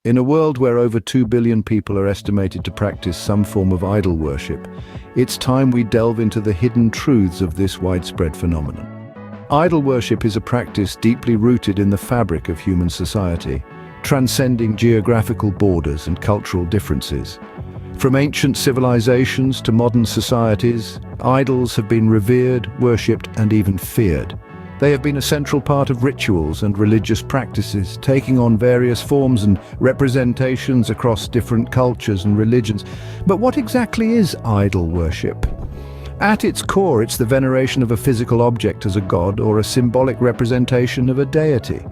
In a world where over 2 billion people are estimated to practice some form of idol worship, it's time we delve into the hidden truths of this widespread phenomenon. Idol worship is a practice deeply rooted in the fabric of human society, transcending geographical borders and cultural differences. From ancient civilizations to modern societies, idols have been revered, worshipped, and even feared. They have been a central part of rituals and religious practices, taking on various forms and representations across different cultures and religions. But what exactly is idol worship? At its core, it's the veneration of a physical object as a god or a symbolic representation of a deity.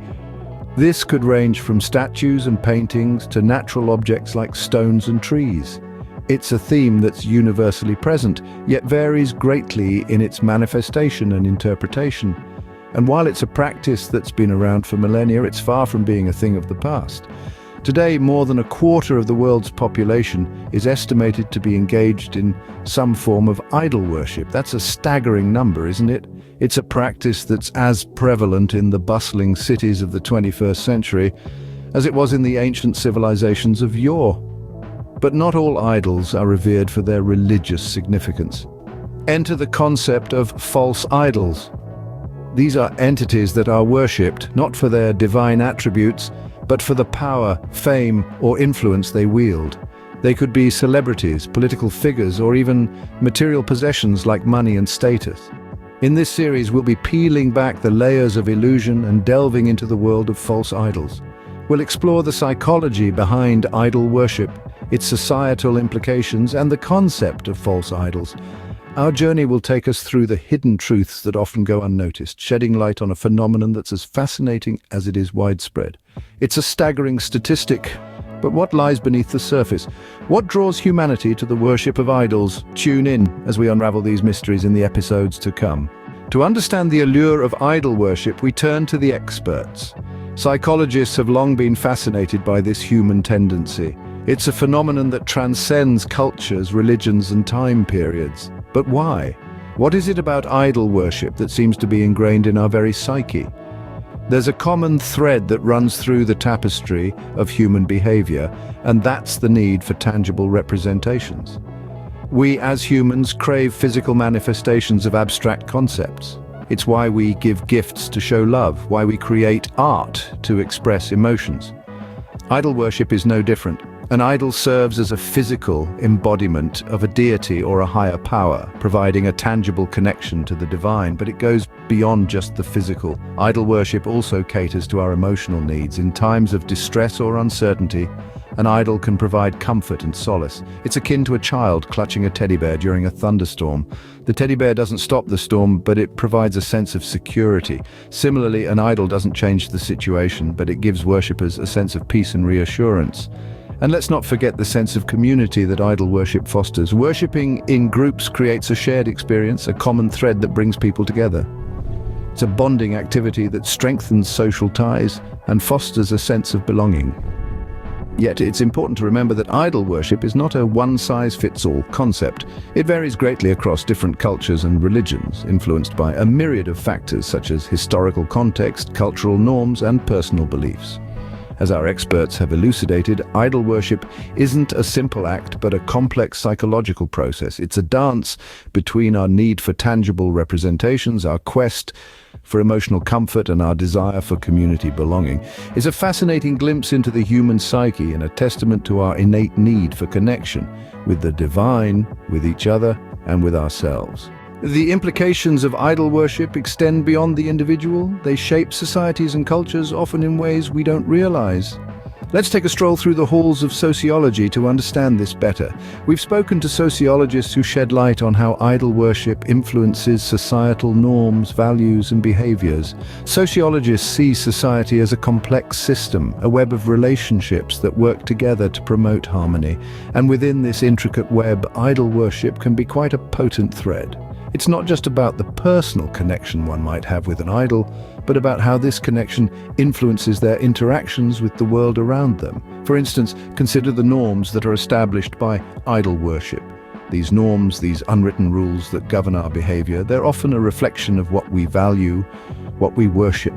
This could range from statues and paintings to natural objects like stones and trees. It's a theme that's universally present, yet varies greatly in its manifestation and interpretation. And while it's a practice that's been around for millennia, it's far from being a thing of the past. Today, more than a quarter of the world's population is estimated to be engaged in some form of idol worship. That's a staggering number, isn't it? It's a practice that's as prevalent in the bustling cities of the 21st century as it was in the ancient civilizations of yore. But not all idols are revered for their religious significance. Enter the concept of false idols. These are entities that are worshipped not for their divine attributes, but for the power, fame, or influence they wield. They could be celebrities, political figures, or even material possessions like money and status. In this series, we'll be peeling back the layers of illusion and delving into the world of false idols. We'll explore the psychology behind idol worship, its societal implications, and the concept of false idols. Our journey will take us through the hidden truths that often go unnoticed, shedding light on a phenomenon that's as fascinating as it is widespread. It's a staggering statistic, but what lies beneath the surface? What draws humanity to the worship of idols? Tune in as we unravel these mysteries in the episodes to come. To understand the allure of idol worship, we turn to the experts. Psychologists have long been fascinated by this human tendency. It's a phenomenon that transcends cultures, religions, and time periods. But why? What is it about idol worship that seems to be ingrained in our very psyche? There's a common thread that runs through the tapestry of human behavior, and that's the need for tangible representations. We as humans crave physical manifestations of abstract concepts. It's why we give gifts to show love, why we create art to express emotions. Idol worship is no different. An idol serves as a physical embodiment of a deity or a higher power, providing a tangible connection to the divine, but it goes beyond just the physical. Idol worship also caters to our emotional needs. In times of distress or uncertainty, an idol can provide comfort and solace. It's akin to a child clutching a teddy bear during a thunderstorm. The teddy bear doesn't stop the storm, but it provides a sense of security. Similarly, an idol doesn't change the situation, but it gives worshippers a sense of peace and reassurance. And let's not forget the sense of community that idol worship fosters. Worshipping in groups creates a shared experience, a common thread that brings people together. It's a bonding activity that strengthens social ties and fosters a sense of belonging. Yet it's important to remember that idol worship is not a one-size-fits-all concept. It varies greatly across different cultures and religions, influenced by a myriad of factors such as historical context, cultural norms, and personal beliefs. As our experts have elucidated, idol worship isn't a simple act but a complex psychological process. It's a dance between our need for tangible representations, our quest for emotional comfort, and our desire for community belonging. It's a fascinating glimpse into the human psyche and a testament to our innate need for connection with the divine, with each other, and with ourselves. The implications of idol worship extend beyond the individual. They shape societies and cultures, often in ways we don't realize. Let's take a stroll through the halls of sociology to understand this better. We've spoken to sociologists who shed light on how idol worship influences societal norms, values, and behaviors. Sociologists see society as a complex system, a web of relationships that work together to promote harmony. And within this intricate web, idol worship can be quite a potent thread. It's not just about the personal connection one might have with an idol, but about how this connection influences their interactions with the world around them. For instance, consider the norms that are established by idol worship. These norms, these unwritten rules that govern our behavior, they're often a reflection of what we value, what we worship.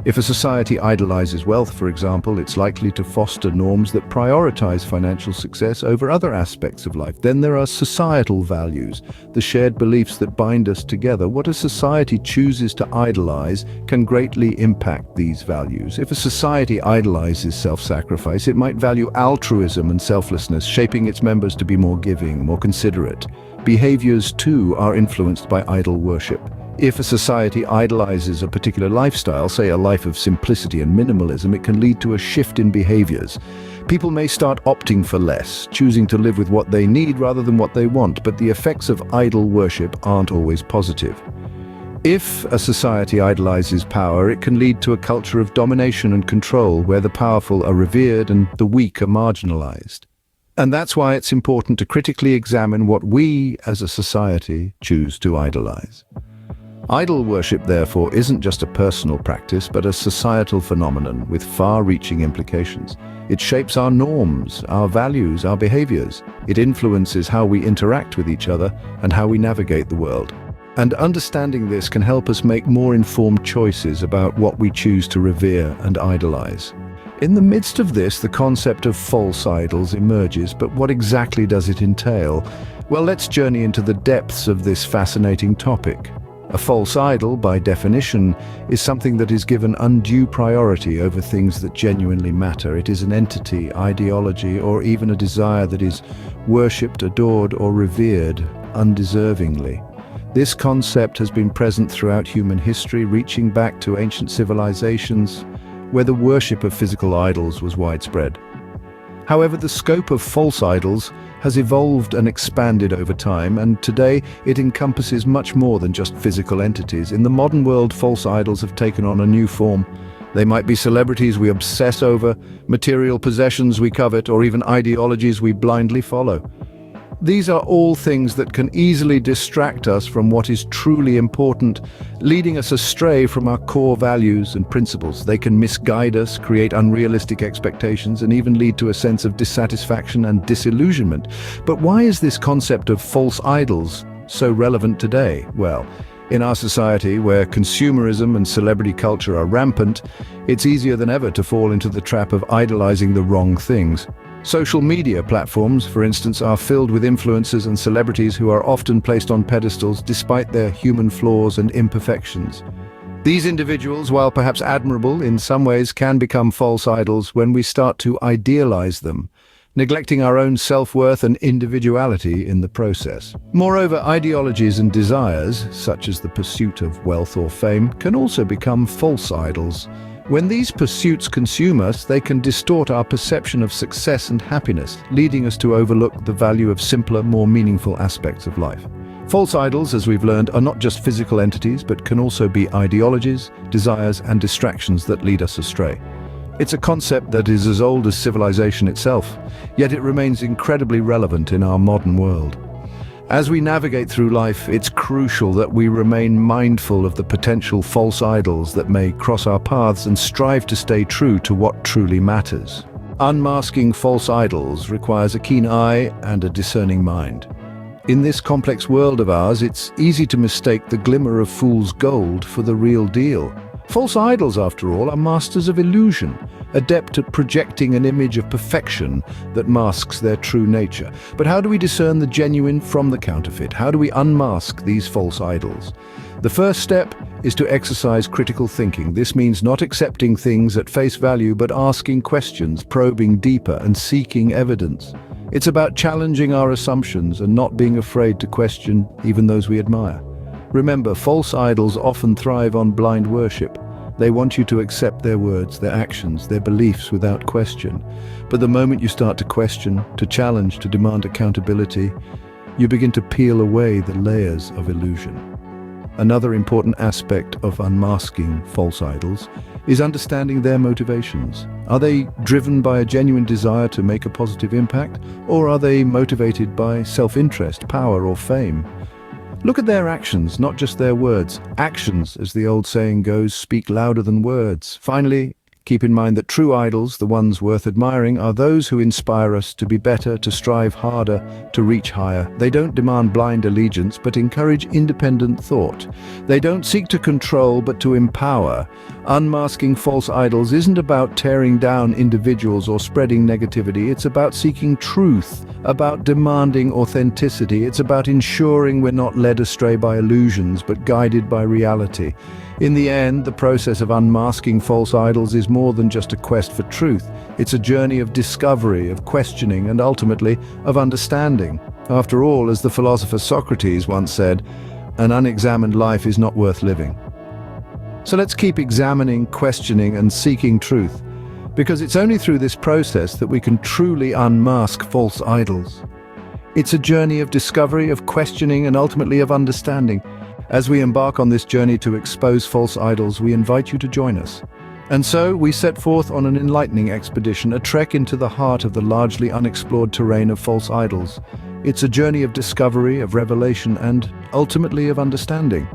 If a society idolizes wealth, for example, it's likely to foster norms that prioritize financial success over other aspects of life. Then there are societal values, the shared beliefs that bind us together. What a society chooses to idolize can greatly impact these values. If a society idolizes self-sacrifice, it might value altruism and selflessness, shaping its members to be more giving, more considerate. Behaviors, too, are influenced by idol worship. If a society idolizes a particular lifestyle, say a life of simplicity and minimalism, it can lead to a shift in behaviors. People may start opting for less, choosing to live with what they need rather than what they want, but the effects of idol worship aren't always positive. If a society idolizes power, it can lead to a culture of domination and control, where the powerful are revered and the weak are marginalized. And that's why it's important to critically examine what we, as a society, choose to idolize. Idol worship, therefore, isn't just a personal practice, but a societal phenomenon with far-reaching implications. It shapes our norms, our values, our behaviors. It influences how we interact with each other and how we navigate the world. And understanding this can help us make more informed choices about what we choose to revere and idolize. In the midst of this, the concept of false idols emerges, but what exactly does it entail? Well, let's journey into the depths of this fascinating topic. A false idol, by definition, is something that is given undue priority over things that genuinely matter. It is an entity, ideology, or even a desire that is worshipped, adored, or revered undeservingly. This concept has been present throughout human history, reaching back to ancient civilizations, where the worship of physical idols was widespread. However, the scope of false idols has evolved and expanded over time, and today it encompasses much more than just physical entities. In the modern world, false idols have taken on a new form. They might be celebrities we obsess over, material possessions we covet, or even ideologies we blindly follow. These are all things that can easily distract us from what is truly important, leading us astray from our core values and principles. They can misguide us, create unrealistic expectations, and even lead to a sense of dissatisfaction and disillusionment. But why is this concept of false idols so relevant today? Well, in our society, where consumerism and celebrity culture are rampant, it's easier than ever to fall into the trap of idolizing the wrong things. Social media platforms, for instance, are filled with influencers and celebrities who are often placed on pedestals despite their human flaws and imperfections. These individuals, while perhaps admirable in some ways, can become false idols when we start to idealize them, neglecting our own self-worth and individuality in the process. Moreover, ideologies and desires, such as the pursuit of wealth or fame, can also become false idols. When these pursuits consume us, they can distort our perception of success and happiness, leading us to overlook the value of simpler, more meaningful aspects of life. False idols, as we've learned, are not just physical entities, but can also be ideologies, desires, and distractions that lead us astray. It's a concept that is as old as civilization itself, yet it remains incredibly relevant in our modern world. As we navigate through life, it's crucial that we remain mindful of the potential false idols that may cross our paths and strive to stay true to what truly matters. Unmasking false idols requires a keen eye and a discerning mind. In this complex world of ours, it's easy to mistake the glimmer of fool's gold for the real deal. False idols, after all, are masters of illusion, adept at projecting an image of perfection that masks their true nature. But how do we discern the genuine from the counterfeit? How do we unmask these false idols? The first step is to exercise critical thinking. This means not accepting things at face value, but asking questions, probing deeper, and seeking evidence. It's about challenging our assumptions and not being afraid to question even those we admire. Remember, false idols often thrive on blind worship. They want you to accept their words, their actions, their beliefs without question. But the moment you start to question, to challenge, to demand accountability, you begin to peel away the layers of illusion. Another important aspect of unmasking false idols is understanding their motivations. Are they driven by a genuine desire to make a positive impact, or are they motivated by self-interest, power, or fame? Look at their actions, not just their words. Actions, as the old saying goes, speak louder than words. Finally, Keep in mind that true idols, the ones worth admiring, are those who inspire us to be better, to strive harder, to reach higher. They don't demand blind allegiance, but encourage independent thought. They don't seek to control, but to empower. Unmasking false idols isn't about tearing down individuals or spreading negativity. It's about seeking truth, about demanding authenticity. It's about ensuring we're not led astray by illusions, but guided by reality. In the end, the process of unmasking false idols is more than just a quest for truth. It's a journey of discovery, of questioning, and ultimately, of understanding. After all, as the philosopher Socrates once said, an unexamined life is not worth living. So let's keep examining, questioning, and seeking truth, because it's only through this process that we can truly unmask false idols. It's a journey of discovery, of questioning, and ultimately of understanding. As we embark on this journey to expose false idols, we invite you to join us. And so, we set forth on an enlightening expedition, a trek into the heart of the largely unexplored terrain of false idols. It's a journey of discovery, of revelation, and ultimately of understanding.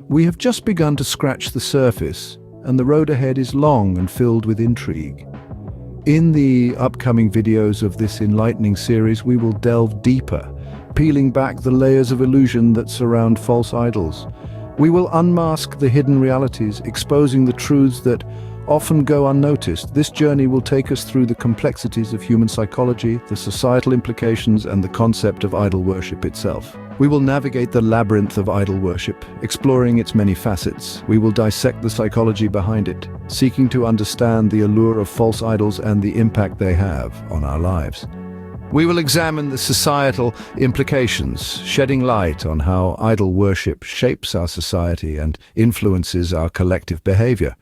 We have just begun to scratch the surface, and the road ahead is long and filled with intrigue. In the upcoming videos of this enlightening series, we will delve deeper, peeling back the layers of illusion that surround false idols. We will unmask the hidden realities, exposing the truths that often go unnoticed. This journey will take us through the complexities of human psychology, the societal implications, and the concept of idol worship itself. We will navigate the labyrinth of idol worship, exploring its many facets. We will dissect the psychology behind it, seeking to understand the allure of false idols and the impact they have on our lives. We will examine the societal implications, shedding light on how idol worship shapes our society and influences our collective behavior.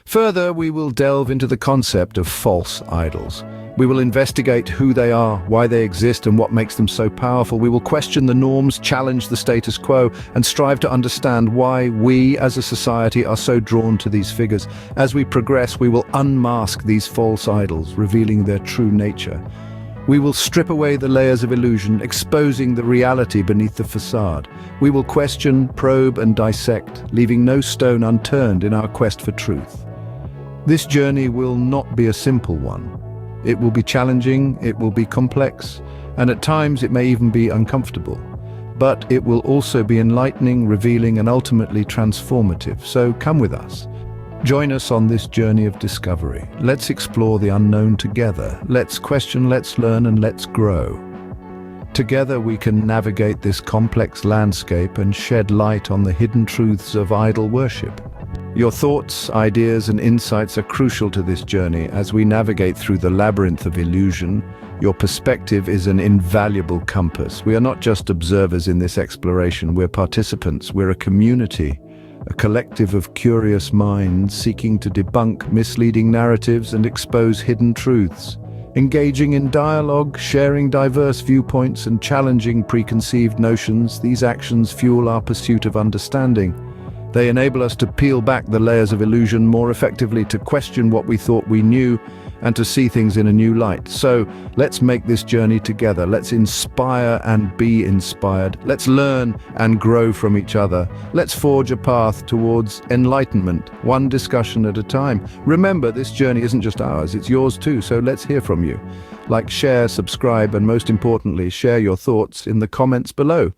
Further, we will delve into the concept of false idols. We will investigate who they are, why they exist, and what makes them so powerful. We will question the norms, challenge the status quo, and strive to understand why we as a society are so drawn to these figures. As we progress, we will unmask these false idols, revealing their true nature. We will strip away the layers of illusion, exposing the reality beneath the facade. We will question, probe, and dissect, leaving no stone unturned in our quest for truth. This journey will not be a simple one. It will be challenging, it will be complex, and at times it may even be uncomfortable. But it will also be enlightening, revealing, and ultimately transformative. So come with us. Join us on this journey of discovery. Let's explore the unknown together. Let's question, let's learn, and let's grow. Together we can navigate this complex landscape and shed light on the hidden truths of idol worship. Your thoughts, ideas, and insights are crucial to this journey. As we navigate through the labyrinth of illusion, your perspective is an invaluable compass. We are not just observers in this exploration, we're participants, we're a community. A collective of curious minds seeking to debunk misleading narratives and expose hidden truths. Engaging in dialogue, sharing diverse viewpoints, and challenging preconceived notions, these actions fuel our pursuit of understanding. They enable us to peel back the layers of illusion more effectively, to question what we thought we knew, and to see things in a new light. So, let's make this journey together. Let's inspire and be inspired. Let's learn and grow from each other. Let's forge a path towards enlightenment, one discussion at a time. Remember, this journey isn't just ours, it's yours too, so let's hear from you. Like, share, subscribe, and most importantly, share your thoughts in the comments below.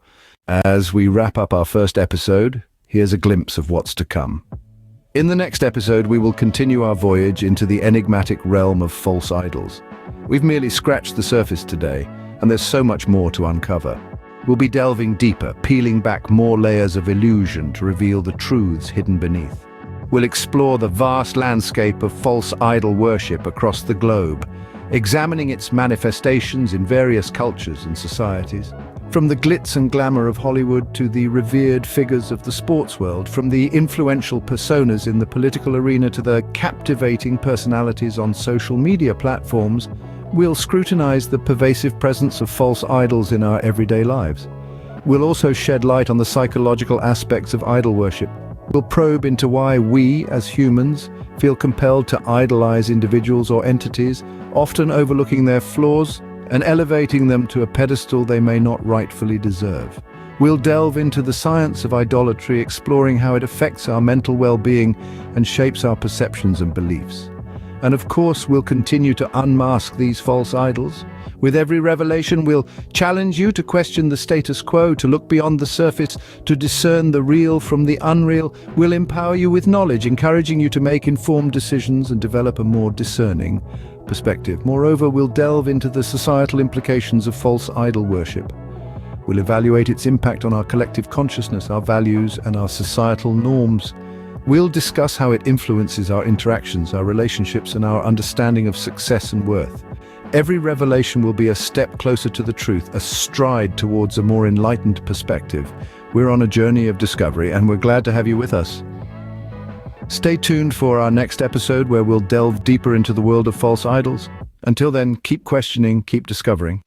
As we wrap up our first episode, here's a glimpse of what's to come. In the next episode, we will continue our voyage into the enigmatic realm of false idols. We've merely scratched the surface today, and there's so much more to uncover. We'll be delving deeper, peeling back more layers of illusion to reveal the truths hidden beneath. We'll explore the vast landscape of false idol worship across the globe, examining its manifestations in various cultures and societies. From the glitz and glamour of Hollywood to the revered figures of the sports world, from the influential personas in the political arena to the captivating personalities on social media platforms, we'll scrutinize the pervasive presence of false idols in our everyday lives. We'll also shed light on the psychological aspects of idol worship. We'll probe into why we, as humans, feel compelled to idolize individuals or entities, often overlooking their flaws and elevating them to a pedestal they may not rightfully deserve. We'll delve into the science of idolatry, exploring how it affects our mental well-being and shapes our perceptions and beliefs. And of course, we'll continue to unmask these false idols. With every revelation, we'll challenge you to question the status quo, to look beyond the surface, to discern the real from the unreal. We'll empower you with knowledge, encouraging you to make informed decisions and develop a more discerning perspective. Moreover, we'll delve into the societal implications of false idol worship. We'll evaluate its impact on our collective consciousness, our values, and our societal norms. We'll discuss how it influences our interactions, our relationships, and our understanding of success and worth. Every revelation will be a step closer to the truth, a stride towards a more enlightened perspective. We're on a journey of discovery, and we're glad to have you with us. Stay tuned for our next episode, where we'll delve deeper into the world of false idols. Until then, keep questioning, keep discovering.